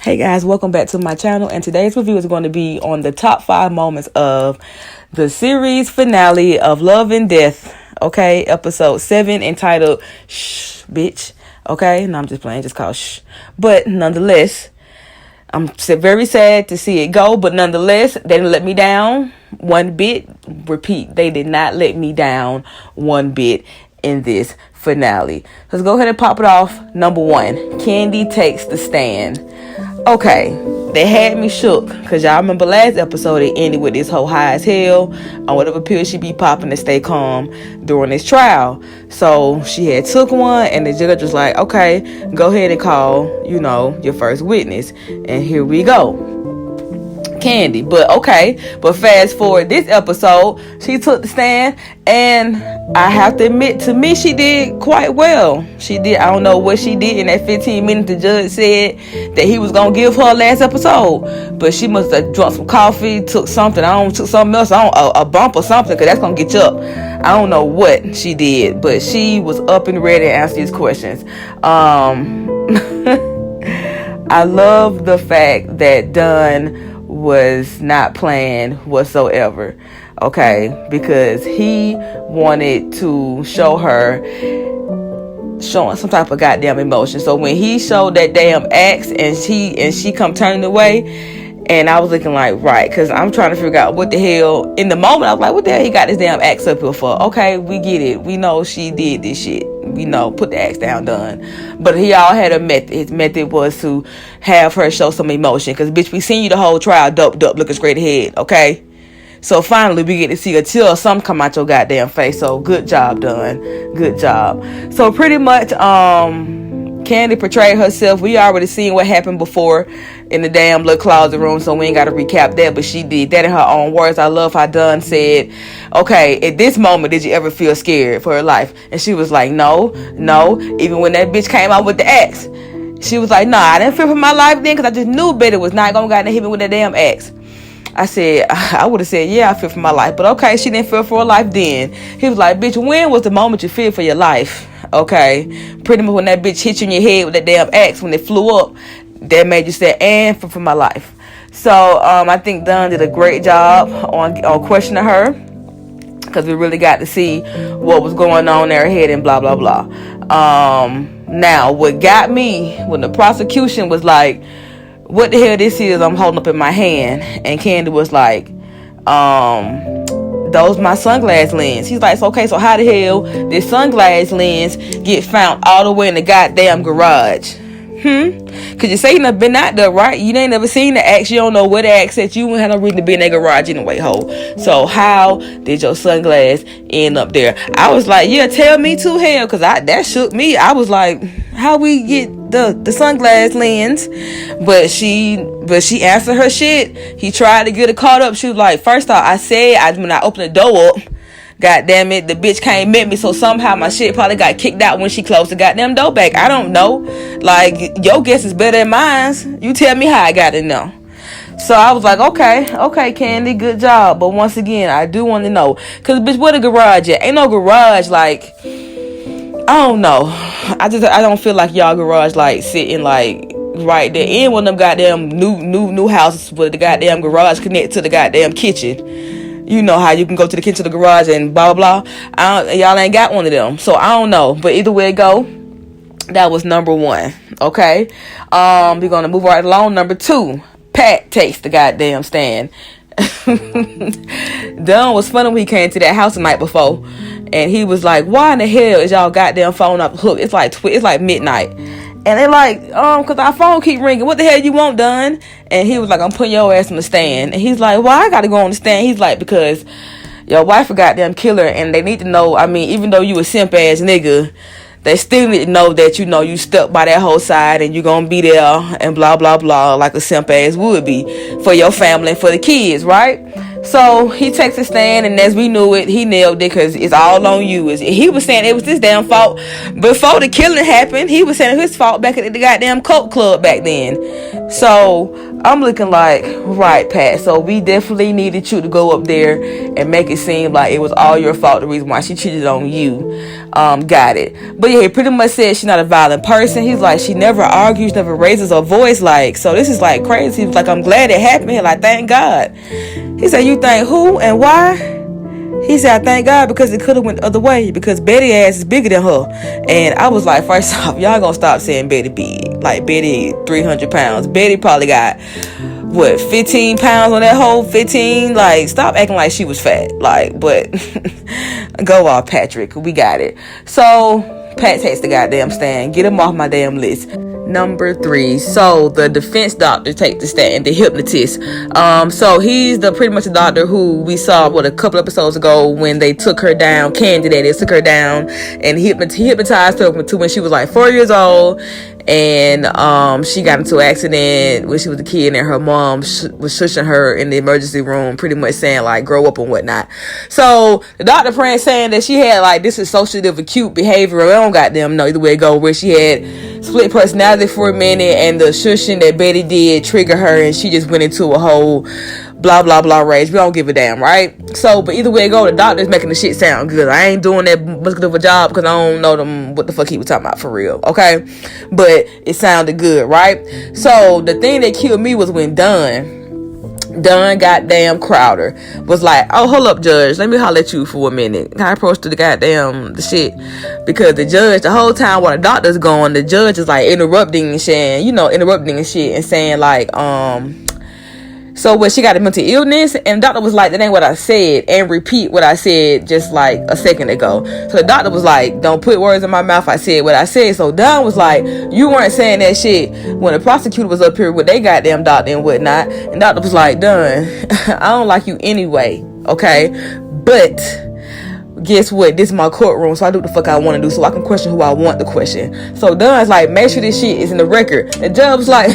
Hey guys, welcome back to my channel, and today's review is going to be on the top 5 moments of the series finale of Love and Death, okay, episode 7, entitled Shh Bitch, okay, no, I'm just playing, just called Shh, but nonetheless, I'm very sad to see it go, but nonetheless, they didn't let me down one bit. Repeat, they did not let me down one bit in this finale. Let's go ahead and pop it off. Number 1, Kandi takes the stand. Okay, they had me shook because y'all remember last episode it ended with this whole high as hell on whatever pill she be popping to stay calm during this trial. So she had took one, and the judge was like, okay, go ahead and call, your first witness. And here we go. Kandi. But fast forward this episode, she took the stand, and I have to admit, to me, she did quite well. She did. I don't know what she did in that 15 minutes the judge said that he was gonna give her last episode, but she must have drunk some coffee, took something else, a bump or something, because that's gonna get you up. I don't know what she did, but she was up and ready to answer these questions. I love the fact that Dunn was not playing whatsoever, okay, because he wanted to showing some type of goddamn emotion. So when he showed that damn axe and she come turning away, and I was looking like, right, because I'm trying to figure out what the hell. In the moment, I was like, what the hell he got this damn axe up here for? Okay, we get it. We know she did this shit. We know, put the axe down, done. But he all had a method. His method was to have her show some emotion. Because, bitch, we seen you the whole trial, doped up, looking straight ahead, okay? So finally, we get to see a tear or something come out your goddamn face. So good job, done. Good job. So pretty much, Kandi portrayed herself. We already seen what happened before in the damn little closet room, so we ain't got to recap that, but she did that in her own words. I love how Dunn said, okay, at this moment, did you ever feel scared for her life? And she was like, no. Even when that bitch came out with the axe, she was like, nah, I didn't fear for my life then, because I just knew Betty was not going to hit me with that damn axe. I would have said, yeah, I fear for my life, but okay, she didn't fear for her life then. He was like, bitch, when was the moment you feared for your life? Okay, pretty much when that bitch hit you in your head with that damn axe, when it flew up, that made you say, and for my life. So I think Dunn did a great job on questioning her, because we really got to see what was going on in her head and blah blah blah. Now what got me when the prosecution was like, what the hell this is I'm holding up in my hand, and Kandi was like, those my sunglass lens. He's like, okay, so how the hell did sunglass lens get found all the way in the goddamn garage? Cause you say you never been out there, right? You ain't never seen the axe. You don't know where the axe at. You wouldn't have no reason to be in that garage anyway, ho. So how did your sunglass end up there? I was like, yeah, tell me too, hell, cause that shook me. I was like, how we get the sunglass lens? But she answered her shit. He tried to get her caught up. She was like, first off, I said when I opened the door up, God damn it, the bitch came at me, so somehow my shit probably got kicked out when she closed the goddamn door back. I don't know. Like, your guess is better than mine. You tell me how I got in there. So I was like, okay, Kandi, good job. But once again, I do want to know, cause bitch, where the garage at? Ain't no garage, like, I don't know. I don't feel like y'all garage like sitting like right there in one of them goddamn new houses with the goddamn garage connected to the goddamn kitchen. You know how you can go to the kitchen, to the garage, and blah blah blah. Y'all ain't got one of them, so I don't know. But either way it go, that was number 1. Okay, we're gonna move right along. Number 2, Pat takes the goddamn stand. Dunn was funny when he came to that house the night before, and he was like, "Why in the hell is y'all goddamn phone off the hook? It's like midnight." And they like, cause our phone keep ringing. What the hell you want, Dunn? And he was like, I'm putting your ass on the stand. And he's like, why I gotta go on the stand? He's like, because your wife a goddamn killer, and they need to know, I mean, even though you a simp ass nigga, they still need to know that, you stuck by that whole side, and you gonna be there, and blah, blah, blah, like a simp ass would be for your family and for the kids, right? So he takes a stand, and as we knew it, he nailed it, because it's all on you. He was saying it was his damn fault before the killing happened. He was saying it was his fault back at the goddamn Coke Club back then. So I'm looking like, right, Pat, so we definitely needed you to go up there and make it seem like it was all your fault, the reason why she cheated on you. got it. But yeah, he pretty much said she's not a violent person. He's like, she never argues, never raises her voice. Like, so this is like crazy. He was like, I'm glad it happened. He like, thank God. He said, you think who and why? He said, I thank God because it could have went the other way, because Betty ass is bigger than her. And I was like, first off, y'all gonna stop saying Betty big. Like, Betty 300 pounds. Betty probably got, 15 pounds on that whole 15? Like, stop acting like she was fat. Like, but go off, Patrick. We got it. So, Pat takes the goddamn stand. Get him off my damn list. Number 3. So the defense doctor takes the stand, the hypnotist. So he's pretty much the doctor who we saw a couple episodes ago when they took her down. Candy, that is, took her down and hypnotized her to when she was like 4 years old. And she got into an accident when she was a kid, and her mom was shushing her in the emergency room, pretty much saying like grow up and whatnot. So the doctor saying that she had like dissociative acute behavior. I don't goddamn know either way it go, where she had split personality for a minute, and the shushing that Betty did trigger her, and she just went into a whole blah blah blah rage. We don't give a damn, right? So, but either way it go, the doctor's making the shit sound good. I ain't doing that much of a job because I don't know what the fuck he was talking about for real, okay? But it sounded good, right? So the thing that killed me was when Dunn goddamn Crowder was like, oh, hold up, judge, let me holler at you for a minute. I approached to the shit, because the judge, the whole time while the doctor's going, the judge is like interrupting and shit and saying like, so what, she got a mental illness? And the doctor was like, that ain't what I said, and repeat what I said just like a second ago. So the doctor was like, don't put words in my mouth, I said what I said. So Don was like, you weren't saying that shit when the prosecutor was up here with they goddamn doctor and whatnot. And the doctor was like, Don, I don't like you anyway, okay? But guess what? This is my courtroom, so I do what the fuck I want to do, so I can question who I want to question. So Dunn's like, make sure this shit is in the record. The judge was like,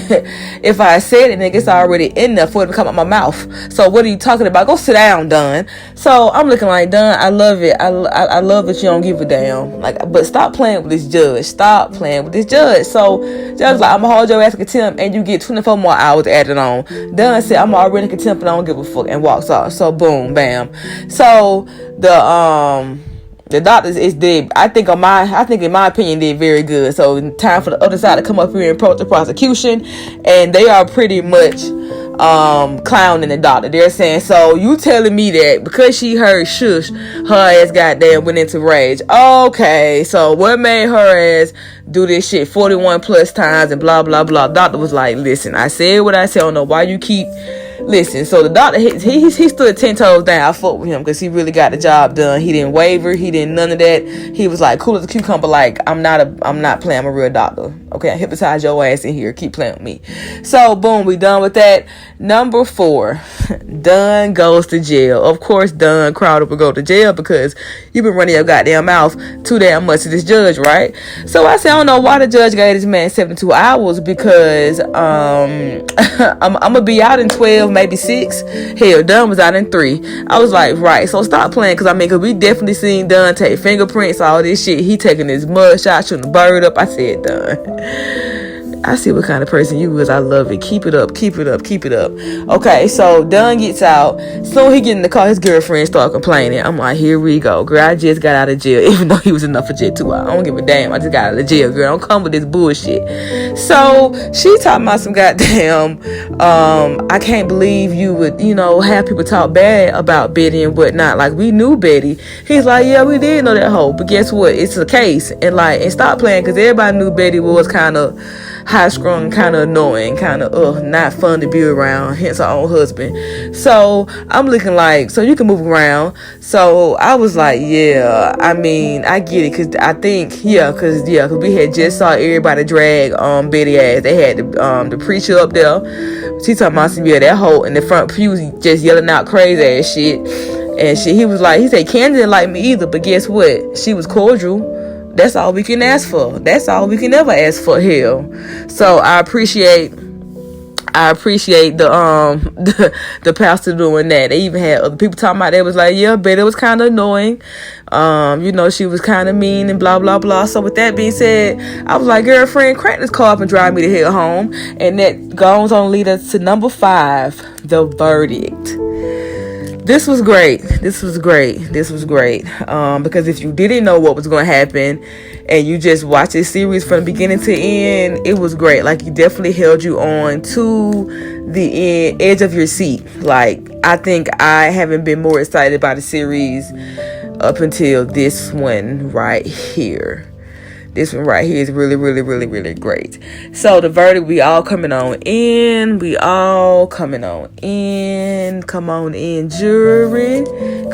if I said it, nigga, it's already in there for it to come out my mouth. So what are you talking about? Go sit down, Dunn. So I'm looking like, Dunn, I love it. I love that you don't give a damn. Like, but stop playing with this judge. Stop playing with this judge. So judge was like, I'm gonna hold your ass in contempt, and you get 24 more hours added on. Dunn said, I'm already in contempt and I don't give a fuck, and walks off. So boom, bam. So the doctors did, I think in my opinion, did very good. So time for the other side to come up here and approach the prosecution, and they are pretty much clowning the doctor. They're saying, so you telling me that because she heard shush, her ass goddamn went into rage. Okay, so what made her ass do this shit 41 plus times and blah blah blah. Doctor was like, listen, I said what I said. I don't know why you keep listen. So the doctor, he stood 10 toes down. I fought with him because he really got the job done. He didn't waver. He didn't none of that. He was like cool as a cucumber. Like, I'm not playing. I'm a real doctor. Okay, I hypnotize your ass in here. Keep playing with me. So boom, we done with that. Number 4, Dunn goes to jail. Of course, Dunn Crowder would go to jail because you've been running your goddamn mouth too damn much to this judge, right? So I said, I don't know why the judge gave this man 72 hours because I'm gonna be out in 12, maybe 6. Hell, Dunn was out in 3. I was like, right, so stop playing, because we definitely seen Dunn take fingerprints, all this shit. He taking his mug shot, shooting the bird up. I said, Dunn, I see what kind of person you is. I love it. Keep it up. Keep it up. Keep it up. Okay, so Dunn gets out. So he get in the car. His girlfriend start complaining. I'm like, here we go. Girl, I just got out of jail. Even though he was enough for jail 2 hours. I don't give a damn. I just got out of jail, girl. Don't come with this bullshit. So she talking about some goddamn, I can't believe you would, have people talk bad about Betty and whatnot. Like, we knew Betty. He's like, yeah, we did know that hoe. But guess what? It's a case. And stop playing, because everybody knew Betty was kind of high strung, kind of annoying, kind of not fun to be around, hence her own husband. So I'm looking like, so you can move around. So I was like, yeah, I mean, I get it, because I think, because we had just saw everybody drag Betty ass. They had the preacher up there. She talking about some, that hoe in the front pew just yelling out crazy ass shit. And he was like, he said, Candy didn't like me either, but guess what? She was cordial. That's all we can ask for. That's all we can ever ask for here. So I appreciate the pastor doing that. They even had other people talking about it. It was like, yeah, Betty was kind of annoying. She was kind of mean and blah blah blah. So with that being said, I was like, girlfriend, crank this car up and drive me the hell home. And that goes on lead us to number 5, the verdict. This was great. This was great. This was great. Because if you didn't know what was going to happen and you just watched this series from beginning to end, it was great. Like, you definitely held you on to the edge of your seat. Like, I think I haven't been more excited about the series up until this one right here. This one right here is really, really, really, really great. So the verdict, we all coming on in. We all coming on in. Come on in, jury.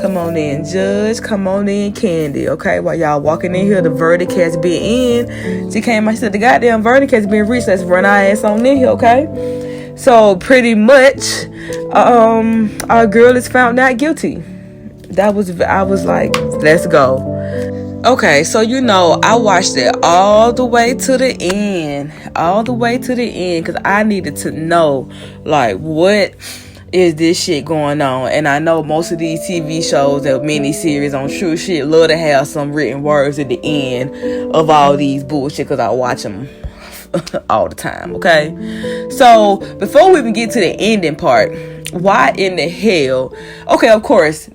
Come on in, judge. Come on in, Candy. Okay, while y'all walking in here, the verdict has been in. She came and said the goddamn verdict has been reached. Let's run our ass on in here, okay? So pretty much, our girl is found not guilty. I was like, let's go. Okay, so I watched it all the way to the end, because I needed to know, like, what is this shit going on? And I know most of these TV shows and miniseries on true shit love to have some written words at the end of all these bullshit, because I watch them all the time, okay? So, before we even get to the ending part, why in the hell, okay, of course,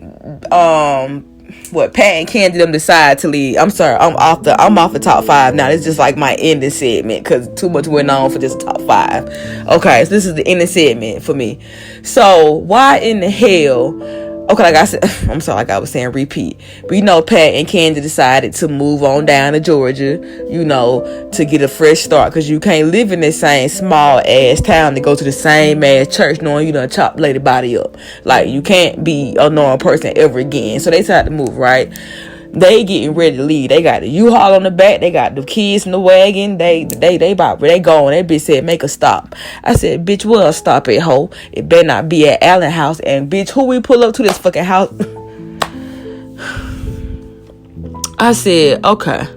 Pat and Candy them decide to leave. I'm sorry, I'm off the top 5 now. It's just like my ending segment, because too much went on for just top 5. Okay, so this is the ending segment for me. So why in the hell? Okay, like I said, I'm sorry, like I was saying, repeat. But Pat and Candy decided to move on down to Georgia, to get a fresh start, because you can't live in this same small ass town to go to the same ass church knowing you done chopped lady body up. Like, you can't be a normal person ever again. So they decided to move, right? They getting ready to leave. They got the U-Haul on the back. They got the kids in the wagon. They going. That bitch said, make a stop. I said, bitch, we'll stop at, ho. It better not be at Allen house. And bitch, who we pull up to this fucking house? I said, okay.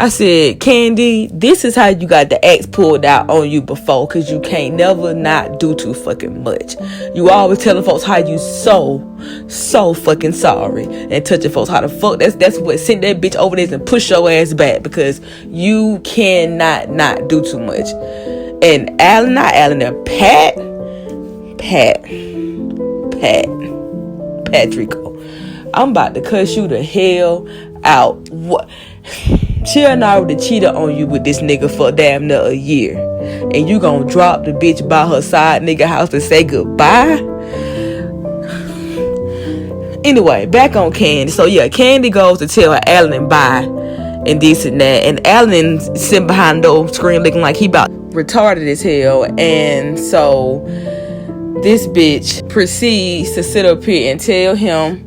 I said, Candy, this is how you got the axe pulled out on you before, because you can't never not do too fucking much. You always telling folks how you so fucking sorry, and touching folks how the fuck. That's what sent that bitch over there and push your ass back, because you cannot not do too much. And Patrico, I'm about to cuss you the hell out. What? She done already cheated on you with this nigga for damn near a year, and you gonna drop the bitch by her side nigga house to say goodbye? Anyway, back on Candy. So yeah, Candy goes to tell Alan bye and this and that, and Alan sitting behind the screen looking like he about retarded as hell. And so this bitch proceeds to sit up here and tell him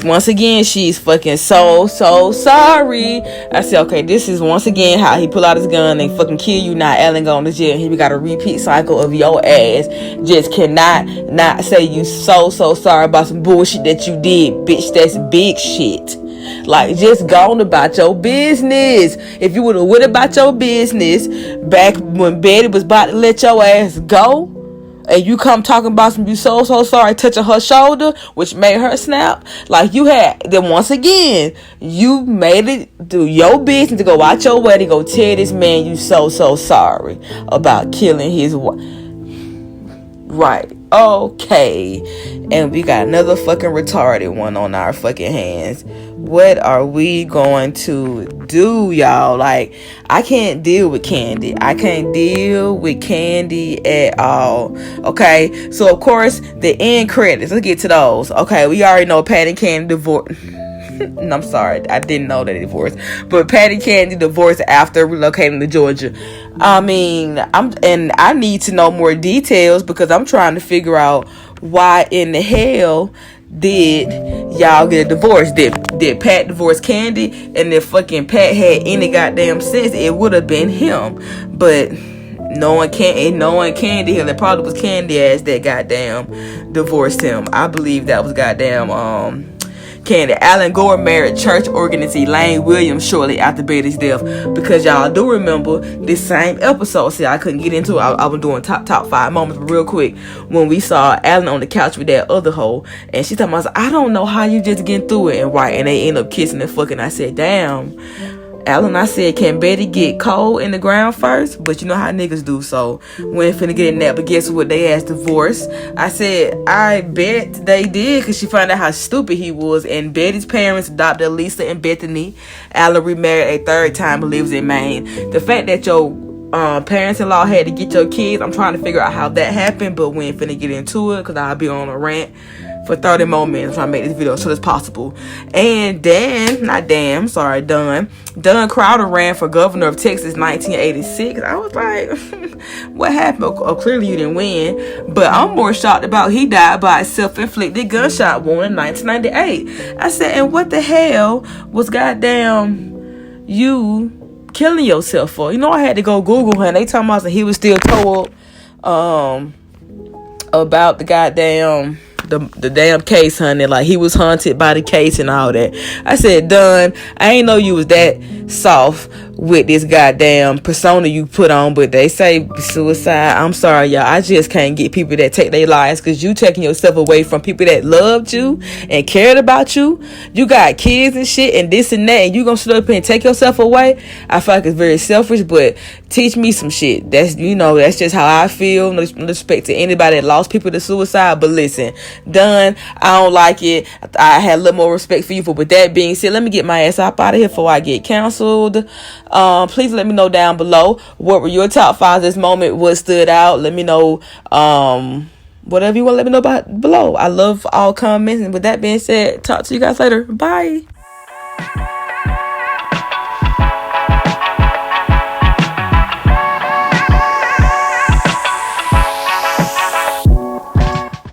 once again she's fucking so sorry. I said, okay, this is once again how he pull out his gun and fucking kill you. Now Alan going to jail. He got a repeat cycle of your ass just cannot not say you so sorry about some bullshit that you did, bitch. That's big shit. Like, just go on about your business. If you would have went about your business back when Betty was about to let your ass go, and you come talking about some you so sorry, touching her shoulder, which made her snap. Like, you had, then once again, you made it do your business to go out your way to go tell this man you so sorry about killing his wife. Right. Okay. And we got another fucking retarded one on our fucking hands. What are we going to do, y'all? Like, I can't deal with Candy. I can't deal with Candy at all. Okay, so of course the end credits. Let's get to those. Okay, we already know Pat and Candy divorced. No, I'm sorry, I didn't know that they divorced. But Pat and Candy divorced after relocating to Georgia. I mean, I need to know more details, because I'm trying to figure out why in the hell did y'all get a divorce. Did Pat divorce Candy? And if fucking Pat had any goddamn sense, it would have been him. But knowing Candy, it probably was Candy ass that goddamn divorced him. I believe that was goddamn Candy. Alan Gore married church organist Elaine Williams shortly after Betty's death, because y'all do remember this same episode. See, I couldn't get into it. I was doing top 5 moments, but real quick, when we saw Alan on the couch with that other hoe, and she told me, I don't know how you just getting through it, and they end up kissing and fucking. I said, damn. Alan, I said, can Betty get cold in the ground first? But you know how niggas do, so we ain't finna get in that. But guess what? They asked divorce. I said, I bet they did, because she found out how stupid he was. And Betty's parents adopted Lisa and Bethany. Alan remarried a third time, but lives in Maine. The fact that your parents-in-law had to get your kids, I'm trying to figure out how that happened, but we ain't finna get into it, because I'll be on a rant for 30 more minutes trying to make this video as short as possible. And Don Crowder ran for governor of Texas 1986. I was like, what happened? Oh, clearly you didn't win. But I'm more shocked about he died by a self-inflicted gunshot wound in 1998. I said, and what the hell was goddamn you killing yourself for? You know, I had to go Google him. They talking about he was still told about the goddamn the damn case, honey. Like, he was haunted by the case and all that. I said, Don, I ain't know you was that soft with this goddamn persona you put on, but they say suicide. I'm sorry, y'all. I just can't get people that take their lives, because you taking yourself away from people that loved you and cared about you. You got kids and shit and this and that, and you gonna sit up and take yourself away. I feel like it's very selfish, but teach me some shit. That's, you know, that's just how I feel. No respect to anybody that lost people to suicide, but listen, Done. I don't like it. I had a little more respect for you. But with that being said, let me get my ass up out of here before I get canceled. Please let me know down below, what were your top 5 this moment, what stood out. Let me know whatever you want to let me know about below. I love all comments. And with that being said, talk to you guys later. Bye.